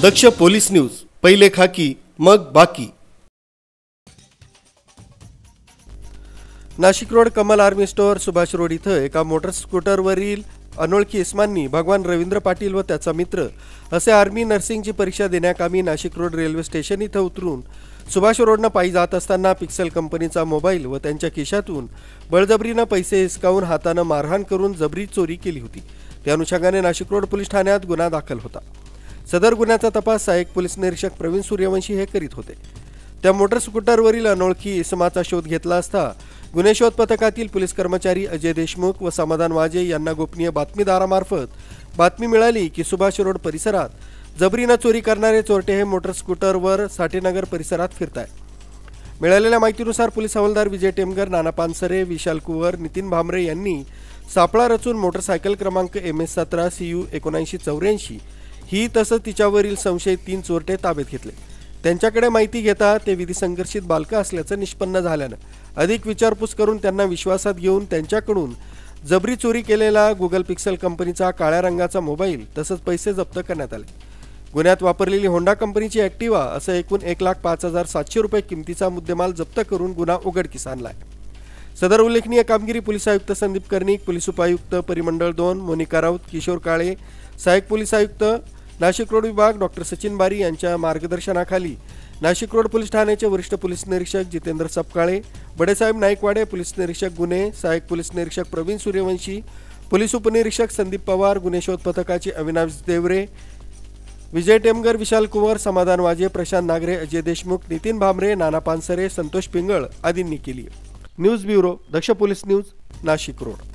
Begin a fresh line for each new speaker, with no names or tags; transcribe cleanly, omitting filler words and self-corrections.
दक्ष police news, पहिले खाकी मग बाकी। Nashik road Kamal army store Subhash road इथं एका मोटर स्कूटरवरील अनोळखी इसमांनी भगवान रवींद्र पाटील व त्याचा मित्र असे आर्मी नर्सिंगची परीक्षा देण्याकामी नाशिक रोड रेल्वे स्टेशन इथं उतरून सुभाष रोडनं पायी जात असताना पिक्सेल कंपनीचा मोबाईल व त्यांच्या खिशातून बळजबरीनं पैसे हिसकावून हातानं मारहाण करून जबरी चोरी केली होती। त्या अनुषंगाने नाशिक रोड पोलीस ठाण्यात गुन्हा दाखल होता। सदर गुन्ह्याचा तपास सहाय्यक पोलीस निरीक्षक प्रवीण सूर्यवंशी हे करीत होते। त्या मोटर स्कूटरवरील अनोळखी इसमाचा शोध घेतला असता गुन्हे शोध पथकातील पोलीस कर्मचारी अजय देशमुख व समाधान वाजे यांना गोपनीय बातमीदारामार्फत बातमी मिळाली की सुभाष रोड परिसरात जबरीनं चोरी करणारे चोरटे हे मोटर स्कूटरवर साठेनगर परिसरात फिरताय। मिळालेल्या माहितीनुसार पोलीस हवालदार विजय टेमगर, नाना पानसरे, विशाल कुवर, नितीन भामरे यांनी सापळा रचून मोटरसायकल क्रमांक MS17 CU 7984 ही तसंच तिच्यावरील संशयित 3 चोरटे ताब्यात घेतले। त्यांच्याकडे माहिती घेता ते विधी संघर्षित बालक असल्याचं निष्पन्न झाल्यानं अधिक विचारपूस करून त्यांना विश्वासात घेऊन त्यांच्याकडून जबरी चोरी केलेला गुगल पिक्सेल कंपनीचा काळ्या रंगाचा मोबाईल तसंच पैसे जप्त करण्यात आले। गुन्ह्यात वापरलेली होंडा कंपनीची ॲक्टिवा असं एकूण 1,05,700 रुपये किमतीचा मुद्देमाल जप्त करून गुन्हा उघडकीस आणलाय। सदर उल्लेखनीय कामगिरी पोलीस आयुक्त संदीप कर्णिक, पोलीस उपायुक्त परिमंडळ 2 मोनिका राऊत, किशोर काळे, सहाय्यक पोलीस आयुक्त नाशिक रोड विभाग डॉक्टर सचिन बारी यांच्या मार्गदर्शनाखाली नाशिक रोड पोलीस ठाण्याचे वरिष्ठ पोलीस निरीक्षक जितेंद्र सपकाळे, बडेसाहेब नाईकवाडे, पोलीस निरीक्षक गुन्हे, सहाय्यक पोलीस निरीक्षक प्रवीण सूर्यवंशी, पोलीस उपनिरीक्षक संदीप पवार, गुन्हे शोध पथकाचे अविनाश देवरे, विजय टेमगर, विशाल कुवर, समाधान वाजे, प्रशांत नागरे, अजय देशमुख, नितीन भामरे, नाना पानसरे, संतोष पिंगळ आदींनी केली। न्यूज ब्युरो, दक्ष पोलीस न्यूज, नाशिक रोड।